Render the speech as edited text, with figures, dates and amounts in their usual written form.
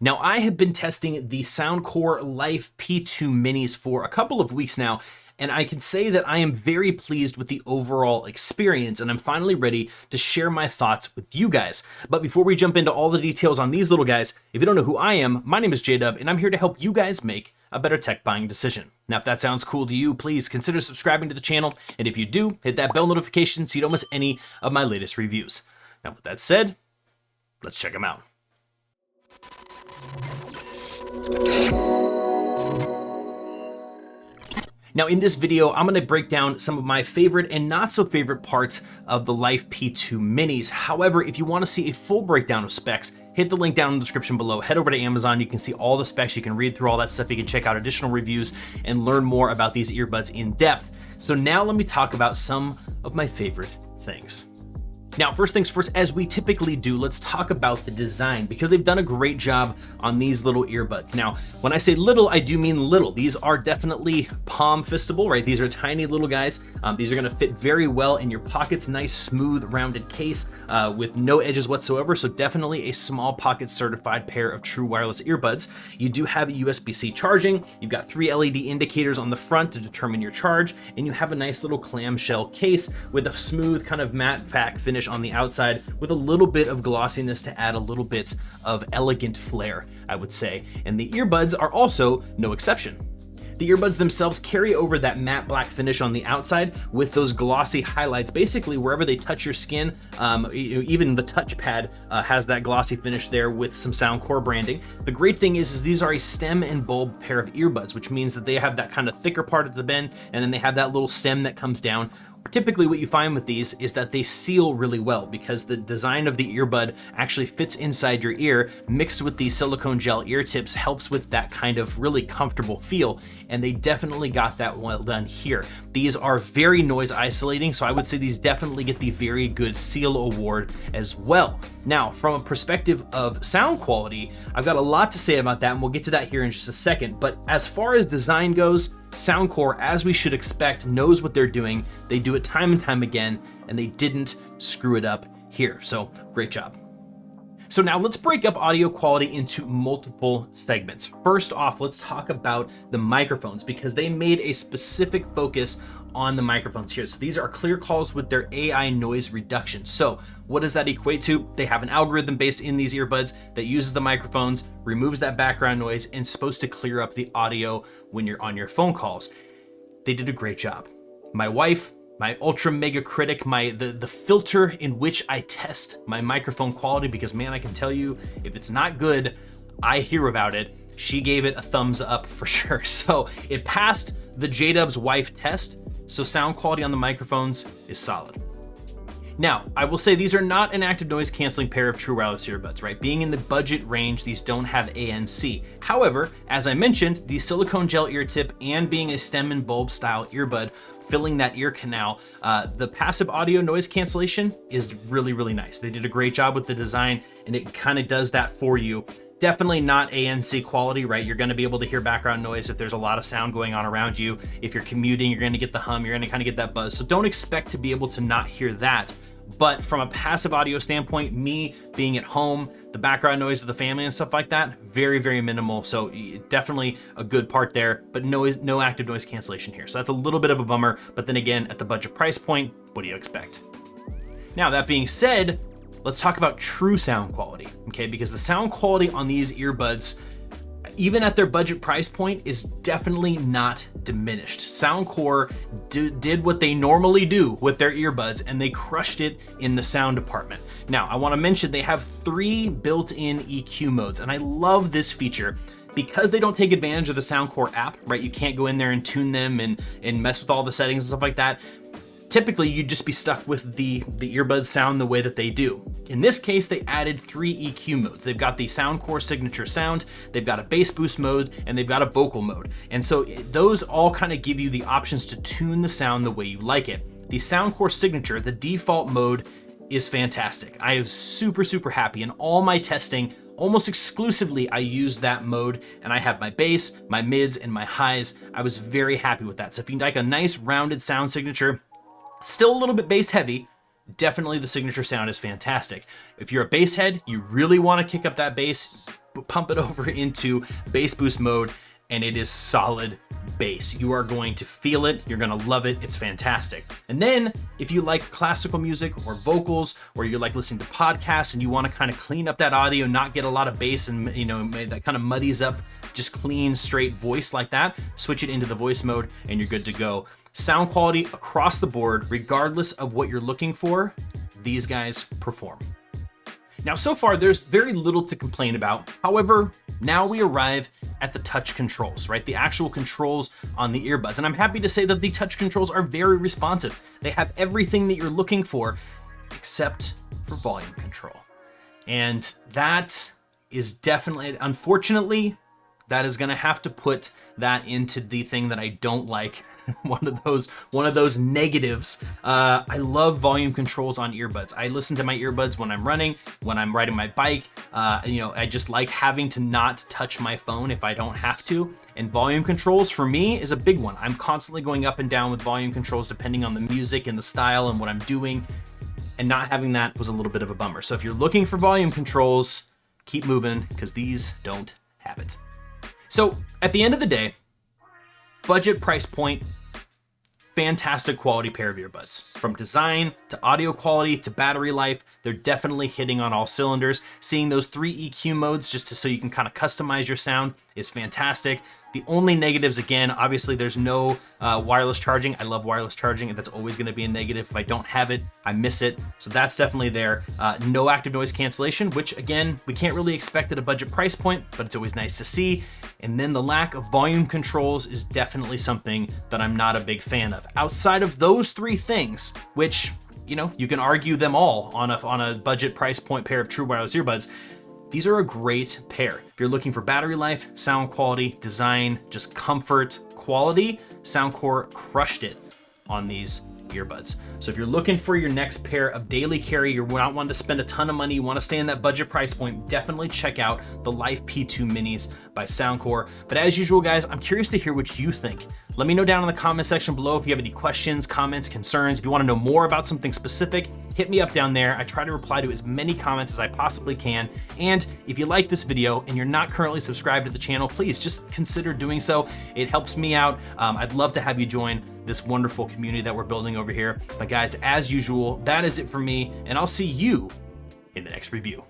Now, I have been testing the Soundcore Life P2 Minis for a couple of weeks now, and I can say that I am very pleased with the overall experience, and I'm finally ready to share my thoughts with you guys. But before we jump into all the details on these little guys, if you don't know who I am, my name is JDubb, and I'm here to help you guys make a better tech buying decision. Now, if that sounds cool to you, please consider subscribing to the channel, and if you do, hit that bell notification so you don't miss any of my latest reviews. Now, with that said, let's check them out. Now in this video, I'm going to break down some of my favorite and not so favorite parts of the Life P2 Minis. However, if you want to see a full breakdown of specs, hit the link down in the description below. Head over to Amazon. You can see all the specs. You can read through all that stuff. You can check out additional reviews and learn more about these earbuds in depth. So now let me talk about some of my favorite things. Now, first things first, as we typically do, let's talk about the design because they've done a great job on these little earbuds. Now, when I say little, I do mean little. These are definitely palm fistable, right? These are tiny little guys. These are gonna fit very well in your pockets. Nice, smooth, rounded case with no edges whatsoever. So definitely a small pocket certified pair of true wireless earbuds. You do have USB-C charging. You've got 3 LED indicators on the front to determine your charge. And you have a nice little clamshell case with a smooth kind of matte pack finish on the outside with a little bit of glossiness to add a little bit of elegant flair, I would say. And the earbuds are also no exception. The earbuds themselves carry over that matte black finish on the outside with those glossy highlights. Basically, wherever they touch your skin, even the touchpad has that glossy finish there with some Soundcore branding. The great thing is these are a stem and bulb pair of earbuds, which means that they have that kind of thicker part at the bend, and then they have that little stem that comes down. Typically what you find with these is that they seal really well because the design of the earbud actually fits inside your ear, mixed with the silicone gel ear tips helps with that kind of really comfortable feel, and they definitely got that well done here. These are very noise isolating, so I would say these definitely get the very good seal award as well. Now, from a perspective of sound quality, I've got a lot to say about that, and we'll get to that here in just a second, but as far as design goes, Soundcore, as we should expect, knows what they're doing. They do it time and time again, and they didn't screw it up here. So great job. So now let's break up audio quality into multiple segments. First off, let's talk about the microphones because they made a specific focus on the microphones here. So these are clear calls with their AI noise reduction. So what does that equate to? They have an algorithm based in these earbuds that uses the microphones, removes that background noise, and is supposed to clear up the audio when you're on your phone calls. They did a great job. My wife, my ultra mega critic, the filter in which I test my microphone quality, because man, I can tell you, if it's not good, I hear about it. She gave it a thumbs up for sure. So it passed the JDubb's wife test. So sound quality on the microphones is solid. Now, I will say these are not an active noise canceling pair of true wireless earbuds, right? Being in the budget range, these don't have ANC. However, as I mentioned, the silicone gel ear tip and being a stem and bulb style earbud, filling that ear canal, the passive audio noise cancellation is really, really nice. They did a great job with the design and it kind of does that for you. Definitely not ANC quality, right? You're gonna be able to hear background noise if there's a lot of sound going on around you. If you're commuting, you're gonna get the hum, you're gonna kind of get that buzz. So don't expect to be able to not hear that. But from a passive audio standpoint, me being at home, the background noise of the family and stuff like that, very, very minimal. So definitely a good part there, but no active noise cancellation here. So that's a little bit of a bummer. But then again, at the budget price point, what do you expect? Now, that being said, let's talk about true sound quality, okay? Because the sound quality on these earbuds, even at their budget price point, is definitely not diminished. Soundcore did what they normally do with their earbuds, and they crushed it in the sound department. Now, I wanna mention they have 3 built-in EQ modes, and I love this feature because they don't take advantage of the Soundcore app, right? You can't go in there and tune them and mess with all the settings and stuff like that. Typically, you'd just be stuck with the earbud sound the way that they do. In this case, they added 3 EQ modes. They've got the Soundcore Signature sound, they've got a bass boost mode, and they've got a vocal mode. And so those all kind of give you the options to tune the sound the way you like it. The Soundcore Signature, the default mode, is fantastic. I am super, super happy. In all my testing, almost exclusively, I used that mode, and I have my bass, my mids, and my highs. I was very happy with that. So if you like a nice rounded sound signature, still a little bit bass heavy, definitely the signature sound is fantastic. If you're a bass head, you really want to kick up that bass, pump it over into bass boost mode, and it is solid bass. You are going to feel it. You're going to love it. It's fantastic. And then if you like classical music or vocals, or you like listening to podcasts and you want to kind of clean up that audio, not get a lot of bass and, you know, that kind of muddies up just clean, straight voice like that, switch it into the voice mode and you're good to go. Sound quality across the board, regardless of what you're looking for, these guys perform. Now, so far, there's very little to complain about. However, now we arrive at the touch controls, right? The actual controls on the earbuds. And I'm happy to say that the touch controls are very responsive. They have everything that you're looking for, except for volume control. And that is definitely, unfortunately, that is gonna have to put that into the thing that I don't like. one of those negatives. I love volume controls on earbuds. I listen to my earbuds when I'm running, when I'm riding my bike. You know, I just like having to not touch my phone if I don't have to. And volume controls for me is a big one. I'm constantly going up and down with volume controls depending on the music and the style and what I'm doing. And not having that was a little bit of a bummer. So if you're looking for volume controls, keep moving, because these don't have it. So at the end of the day, budget price point, fantastic quality pair of earbuds. From design to audio quality to battery life, they're definitely hitting on all cylinders. Seeing those 3 EQ modes just so you can kind of customize your sound is fantastic. The only negatives, again, obviously there's no wireless charging. I love wireless charging, and that's always going to be a negative. If I don't have it, I miss it. So that's definitely there. No active noise cancellation, which again, we can't really expect at a budget price point, but it's always nice to see. And then the lack of volume controls is definitely something that I'm not a big fan of. Outside of those 3 things, which, you know, you can argue them all on a budget price point pair of true wireless earbuds, these are a great pair. If you're looking for battery life, sound quality, design, just comfort, quality, Soundcore crushed it on these earbuds. So if you're looking for your next pair of daily carry, you're not wanting to spend a ton of money, you want to stay in that budget price point, definitely check out the Life P2 Minis by Soundcore. But as usual, guys, I'm curious to hear what you think. Let me know down in the comment section below if you have any questions, comments, concerns. If you want to know more about something specific, hit me up down there. I try to reply to as many comments as I possibly can. And if you like this video and you're not currently subscribed to the channel, please just consider doing so. It helps me out. I'd love to have you join this wonderful community that we're building over here. But guys, as usual, that is it for me, and I'll see you in the next review.